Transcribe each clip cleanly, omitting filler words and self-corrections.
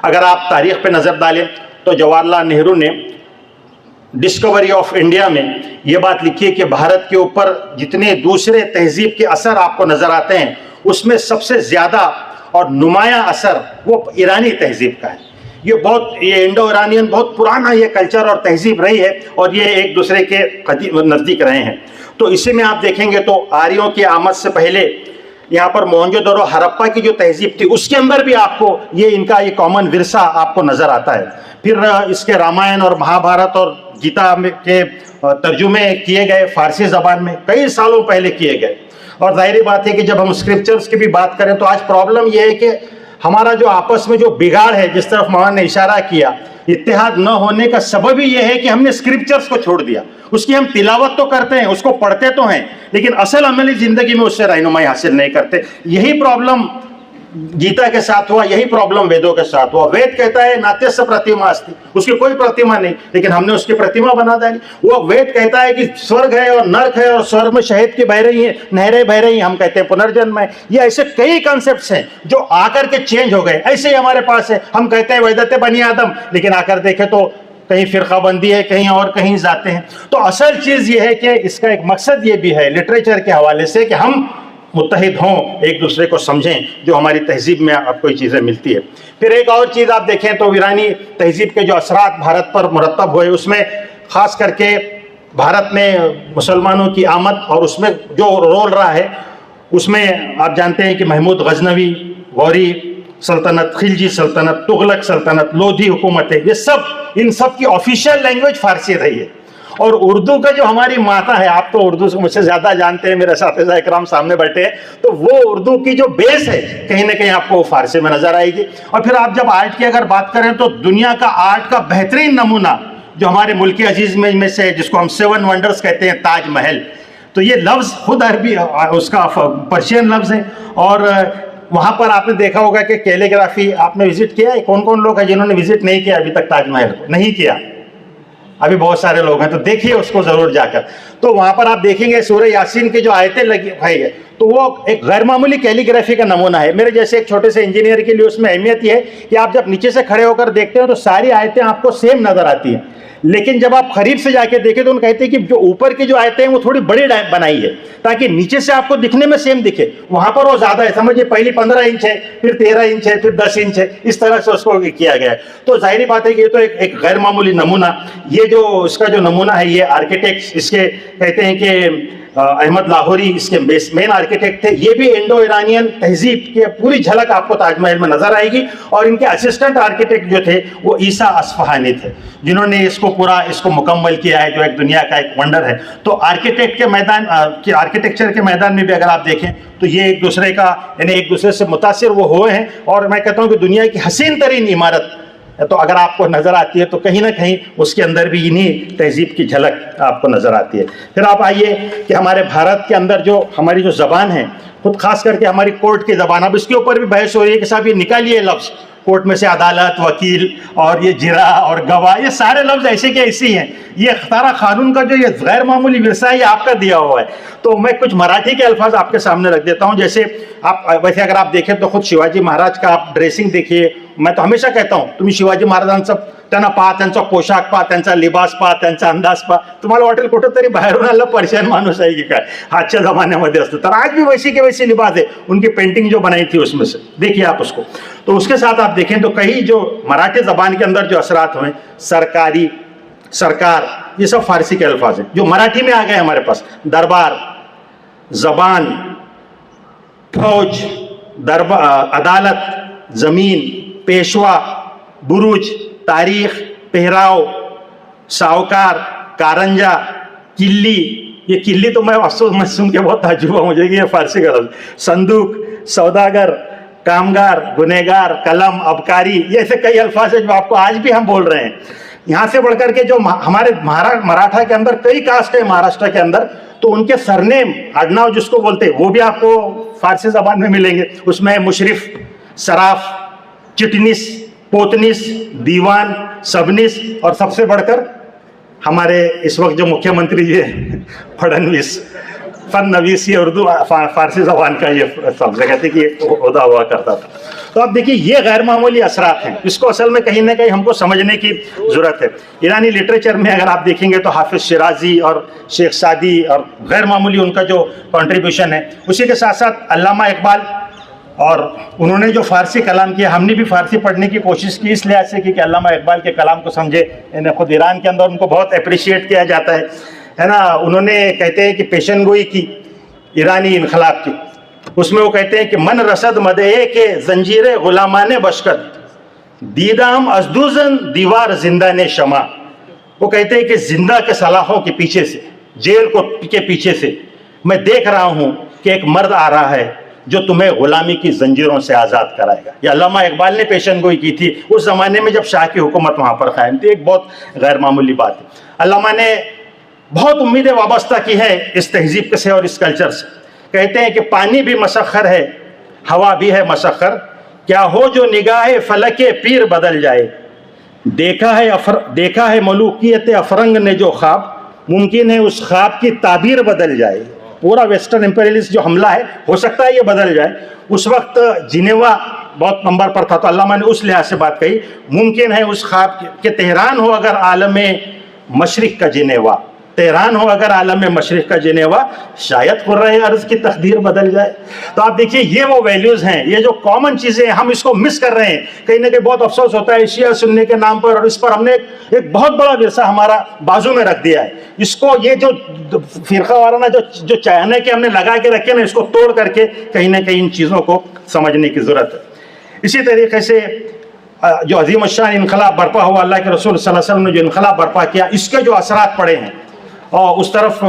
अगर आप तारीख पे नज़र डालें तो जवाहरलाल नेहरू ने डिस्कवरी ऑफ इंडिया में ये बात लिखी है कि भारत के ऊपर जितने दूसरे तहजीब के असर आपको नज़र आते हैं उसमें सबसे ज़्यादा और नुमाया असर वो ईरानी तहजीब का है। ये इंडो ईरानियन बहुत पुराना ये कल्चर और तहजीब रही है और ये एक दूसरे के नज़दीक रहे हैं। तो इसी में आप देखेंगे तो आर्यों की आमद से पहले यहाँ पर मोहनजोदड़ो हड़प्पा की जो तहजीब थी उसके अंदर भी आपको ये इनका ये कॉमन विरसा आपको नज़र आता है। फिर इसके रामायण और महाभारत और गीता के तर्जुमे किए गए फारसी ज़बान में कई सालों पहले किए गए। और जाहिर बात है कि जब हम स्क्रिप्चर्स की भी बात करें तो आज प्रॉब्लम यह है कि हमारा जो आपस में जो बिगाड़ है, जिस तरफ मौलाना ने इशारा किया, इत्तेहाद न होने का सबब ही यह है कि हमने स्क्रिप्चर्स को छोड़ दिया। उसकी हम तिलावत तो करते हैं, उसको पढ़ते तो हैं, लेकिन असल अमली ज़िंदगी में उससे रहनुमाई हासिल नहीं करते। यही प्रॉब्लम गीता के साथ हुआ, यही प्रॉब्लम वेदों के साथ हुआ। वेद कहता है नात्यस्य प्रतिमा अस्ति, उसकी कोई प्रतिमा नहीं, लेकिन हमने उसकी प्रतिमा बना डाली। वो वेद कहता है कि स्वर्ग है और नर्क है और स्वर्ग में शहद की बह रही है, नहरें बह रही हैं, हम कहते हैं पुनर्जन्म है। ये ऐसे कई कॉन्सेप्ट्स हैं जो आकर के चेंज हो गए। ऐसे ही हमारे पास है, हम कहते हैं वैदते बनी आदम, लेकिन आकर देखें तो कहीं फिरकाबंदी है, कहीं और कहीं जाते हैं। तो असल चीज़ ये है कि इसका एक मकसद ये भी है लिटरेचर के हवाले से कि हम मुत्तहिद हों, एक दूसरे को समझें, जो हमारी तहजीब में आपको ये चीज़ें मिलती है। फिर एक और चीज़ आप देखें तो ईरानी तहजीब के जो असरात भारत पर मुरतब हुए उसमें ख़ास करके भारत में मुसलमानों की आमद और उसमें जो रोल रहा है उसमें आप जानते हैं कि महमूद गजनवी, गौरी सल्तनत, खिलजी सल्तनत, तुगलक सल्तनत, लोधी हुकूमतें, ये सब इन सब की ऑफिशियल लैंग्वेज फारसी रही है। और उर्दू का जो हमारी माता है, आप तो उर्दू से मुझसे ज़्यादा जानते हैं, मेरे साथी इकराम सामने बैठे हैं, तो वो उर्दू की जो बेस है कहीं ना कहीं आपको फारसी में नज़र आएगी। और फिर आप जब आर्ट की अगर बात करें तो दुनिया का आर्ट का बेहतरीन नमूना जो हमारे मुल्क अजीज़ में से, जिसको हम 7 वंडर्स कहते हैं, ताजमहल, तो ये लफ्ज़ खुद अरबी उसका पर्शियन लफ्ज़ है। और वहाँ पर आपने देखा होगा कि कैलीग्राफी आपने विजिट किया है? कौन कौन लोग हैं जिन्होंने विजिट नहीं किया अभी तक ताजमहल को? नहीं किया, अभी बहुत सारे लोग हैं, तो देखिए उसको ज़रूर जाकर। तो वहाँ पर आप देखेंगे सूरह यासीन की जो आयतें लगी भाई है, तो वो एक गैर मामूली कैलीग्राफी का नमूना है। मेरे जैसे एक छोटे से इंजीनियर के लिए उसमें अहमियत ये है कि आप जब नीचे से खड़े होकर देखते हो तो सारी आयतें आपको सेम नज़र आती हैं, लेकिन जब आप करीब से जाके देखें तो उन कहते हैं कि जो ऊपर की जो आयतें हैं वो थोड़ी बड़ी बनाई है ताकि नीचे से आपको दिखने में सेम दिखे। वहाँ पर वो ज़्यादा है, समझिए पहली 15 इंच है, फिर 13 इंच है, फिर 10 इंच है, इस तरह से उसको किया गया है। तो जाहिर बात है कि ये तो एक गैर मामूली नमूना, ये जो इसका जो नमूना है, ये आर्किटेक्ट इसके कहते हैं कि अहमद लाहौरी इसके मेन आर्किटेक्ट थे। ये भी इंडो ईरानियन तहजीब की पूरी झलक आपको ताजमहल में नजर आएगी। और इनके असिस्टेंट आर्किटेक्ट जो थे वो ईसा असफहानी थे, जिन्होंने इसको मुकम्मल किया है, जो एक दुनिया का एक वंडर है। तो आर्किटेक्ट के मैदान आर्किटेक्चर के मैदान में भी अगर आप देखें तो ये एक दूसरे का यानी एक दूसरे से मुतासिर वो हुए हैं। और मैं कहता हूँ कि दुनिया की हसीन तरीन इमारत तो अगर आपको नज़र आती है तो कहीं ना कहीं उसके अंदर भी इन्हीं तहजीब की झलक आपको नज़र आती है। फिर आप आइए कि हमारे भारत के अंदर जो हमारी जो ज़बान है, खुद खास करके हमारी कोर्ट की ज़बान, अब इसके ऊपर भी बहस हो रही है कि साहब ये निकालिए लफ्ज़ कोर्ट में से, अदालत, वकील और ये जिरा और गवाह, ये सारे लफ्ज़ ऐसे के ऐसे ही हैं। ये सारा कानून का जो ये गैर मामूली विरसा है ये आपका दिया हुआ है। तो मैं कुछ मराठी के अल्फाज आपके सामने रख देता हूँ। जैसे आप वैसे अगर आप देखें तो खुद शिवाजी महाराज का आप ड्रेसिंग देखिए। मैं तो हमेशा कहता हूँ तुम्ही शिवाजी महाराजांचं त्यांना पहा, त्यांचा पोशाख पहा, त्यांचा लिबास पहा, त्यांचा अंदाज पहा, तुम्हाला वाटेल कुठंतरी बाहेरून आलं पर्शियन माणूस आहे की काय, आजच्या ज़मान्यामध्ये असतं। तर आज भी वैसी के वैसी लिबास है, उनकी पेंटिंग जो बनाई थी उसमें से देखिए आप उसको। तो उसके साथ आप देखें तो कई जो मराठी ज़बान के अंदर जो असरात हुए, सरकारी, सरकार, ये सब फारसी के अल्फाज हैं जो मराठी में आ गए हमारे पास। दरबार, जबान, फौज, अदालत, ज़मीन, पेशवा, बुरुज, तारीख, पहराव, सावकार, कारंजा, किल्ली, ये किल्ली तो मैं अफसोस मैं सुन के बहुत ताज्जुब हुआ मुझे कि ये फारसी का लफ्ज़, संदूक, सौदागर, कामगार, गुनहगार, कलम, अबकारी, ये ऐसे कई अल्फाज हैं जो आपको आज भी हम बोल रहे हैं। यहाँ से बढ़कर के जो हमारे मराठा के अंदर कई कास्ट है महाराष्ट्र के अंदर, तो उनके सरनेम अडनाव जिसको बोलते हैं वो भी आपको फारसी ज़बान में मिलेंगे। उसमें मुशरिफ, सराफ, चिटनिस, पोतनिस, दीवान, सबनिस और सबसे बढ़कर हमारे इस वक्त जो मुख्यमंत्री जी हैं फडणवीस, ये उर्दू फारसी ज़बान का ये शब्द कहते कि ये उदा हुआ करता था। तो अब देखिए ये गैर मामूली असरात हैं, इसको असल में कहीं ना कहीं हमको समझने की ज़रूरत है। ईरानी लिटरेचर में अगर आप देखेंगे तो हाफिज़ शिराजी और शेख सादी और गैर मामूली उनका जो कंट्रीब्यूशन है। उसी के साथ साथ अल्लामा इकबाल, और उन्होंने जो फ़ारसी कलाम किया, हमने भी फ़ारसी पढ़ने की कोशिश की इस लिहाज से कि अल्लामा इकबाल के कलाम को समझे। इन्हें खुद ईरान के अंदर उनको बहुत अप्रिशिएट किया जाता है ना। उन्होंने कहते हैं कि पेशन गोई की ईरानी इनकलाब की, उसमें वो कहते हैं कि मन रसद मदे के जंजीर गुलामान बशकत दीदाम अजदुजन दीवार जिंदा ने शमा। वो कहते हैं कि जिंदा के सलाखों के पीछे से, जेल को के पीछे से मैं देख रहा हूँ कि एक मर्द आ रहा है जो तुम्हें गुलामी की जंजीरों से आज़ाद कराएगा। यह अल्लामा इकबाल ने पेशन गोई की थी उस ज़माने में जब शाह की हुकूमत वहाँ पर कायम थी। एक बहुत गैर मामूली बात है। अल्लामा ने बहुत उम्मीदें वाबस्ता की है इस तहजीब से और इस कल्चर से। कहते हैं कि पानी भी मसख्खर है, हवा भी है मसख्खर, क्या हो जो निगाह फलके पीर बदल जाए। देखा है मलूकियत अफरंग ने जो ख्वाब, मुमकिन है उस ख्वाब की ताबीर बदल जाए। पूरा वेस्टर्न इंपीरियलिस्ट जो हमला है, हो सकता है ये बदल जाए। उस वक्त जिनेवा बहुत नंबर पर था, तो अल्लामा ने उस लिहाज से बात कही, मुमकिन है उस ख्वाब के तेहरान हो अगर आलम मशरिक का जिनेवा, तेहरान हो अगर आलम मशरिक का जिनेवा, शायद कुर्रे अर्ज़ की तकदीर बदल जाए। तो आप देखिए ये वो वैल्यूज़ हैं, ये जो कॉमन चीज़ें हैं हम इसको मिस कर रहे हैं। कहीं ना कहीं बहुत अफसोस होता है शिया सुन्नी के नाम पर, और इस पर हमने एक बहुत बड़ा विरसा हमारा बाजू में रख दिया है। इसको ये जो फिरका वाराना जो चाहने के हमने लगा के रखे ना, इसको तोड़ करके कहीं ना कहीं इन चीज़ों को समझने की ज़रूरत है। इसी तरीके से जो अजीम शान इनकलाब बर्पा हुआ, अल्लाह के रसूल सल्लल्लाहु अलैहि वसल्लम ने जो इनकलाब बर्पा किया, इसके जो असरात पड़े हैं, और उस तरफ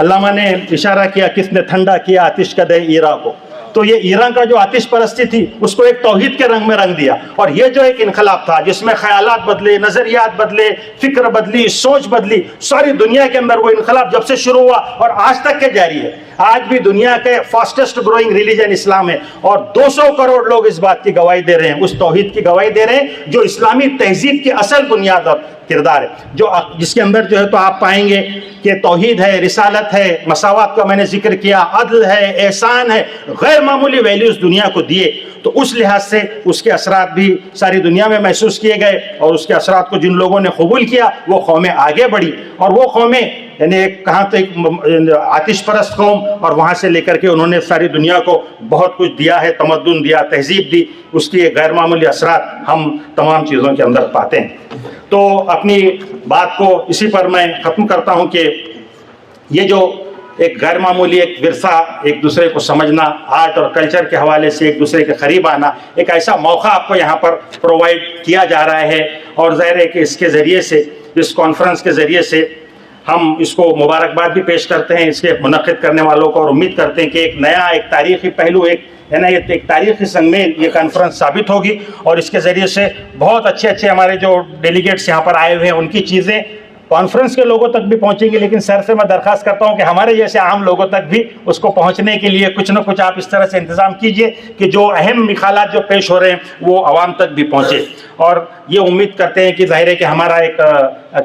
अल्लामा ने इशारा किया किसने ठंडा किया आतिश कदे ईरा को। तो ये ईरान का जो आतिश परस्ती थी उसको एक तौहीद के रंग में रंग दिया। और ये जो एक इनकलाब था जिसमें ख्यालात बदले, नज़रियात बदले, फिक्र बदली, सोच बदली, सारी दुनिया के अंदर वो इनकलाब जब से शुरू हुआ और आज तक के जारी है। आज भी दुनिया के फास्टेस्ट ग्रोइंग रिलीजन इस्लाम है, और 200 करोड़ लोग इस बात की गवाही दे रहे हैं, उस तौहीद की गवाही दे रहे हैं जो इस्लामी तहजीब की असल बुनियाद और किरदार है, जो जिसके अंदर जो है तो आप पाएंगे कि तौहीद है, रिसालत है, मसावत का मैंने जिक्र किया, अदल है, एहसान है, गैर मामूली वैल्यूज़ दुनिया को दिए। तो उस लिहाज से उसके असरात भी सारी दुनिया में महसूस किए गए, और उसके असरात को जिन लोगों ने कबूल किया वो कौमें आगे बढ़ी। और वो कौमें यानी कहाँ तो एक आतिश परस्त कौम, और वहाँ से लेकर के उन्होंने सारी दुनिया को बहुत कुछ दिया है, तमद्दुन दिया, तहजीब दी, उसकी एक गैर मामूली असरात हम तमाम चीज़ों के अंदर पाते हैं। तो अपनी बात को इसी पर मैं ख़त्म करता हूँ कि ये जो एक गैर मामूली एक विरसा, एक दूसरे को समझना, आर्ट और कल्चर के हवाले से एक दूसरे के करीब आना, एक ऐसा मौका आपको यहाँ पर प्रोवाइड किया जा रहा है। और ज़ाहिर है कि इसके ज़रिए से, इस कॉन्फ्रेंस के ज़रिए से हम इसको मुबारकबाद भी पेश करते हैं इसके मुनक़िद करने वालों को, और उम्मीद करते हैं कि एक नया एक तारीख़ी पहलू, एक है ना, ये एक तारीख़ी संगमेल ये कॉन्फ्रेंस साबित होगी। और इसके ज़रिए से बहुत अच्छे हमारे जो डेलीगेट्स यहाँ पर आए हुए हैं उनकी चीज़ें कॉन्फ्रेंस के लोगों तक भी पहुंचेंगे। लेकिन सर से मैं दरख्वास्त करता हूं कि हमारे जैसे आम लोगों तक भी उसको पहुंचने के लिए कुछ ना कुछ आप इस तरह से इंतज़ाम कीजिए कि जो अहम मिसालात जो पेश हो रहे हैं वो आवाम तक भी पहुंचे। और ये उम्मीद करते हैं कि ज़ाहिर है कि हमारा एक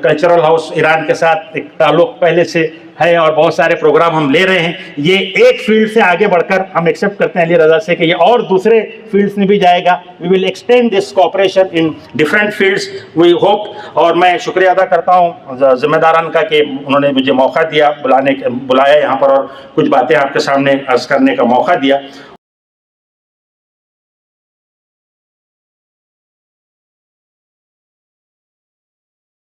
कल्चरल हाउस ईरान के साथ एक ताल्लुक़ पहले से है और बहुत सारे प्रोग्राम हम ले रहे हैं। ये एक फील्ड से आगे बढ़कर हम एक्सेप्ट करते हैं अली रज़ा से कि ये और दूसरे फील्ड्स में भी जाएगा। We will extend this cooperation in different fields, we hope. और मैं शुक्रिया अदा करता हूँ ज़िम्मेदारान का कि उन्होंने मुझे मौका दिया, बुलाया यहाँ पर और कुछ बातें आपके सामने अर्ज़ करने का मौका दिया।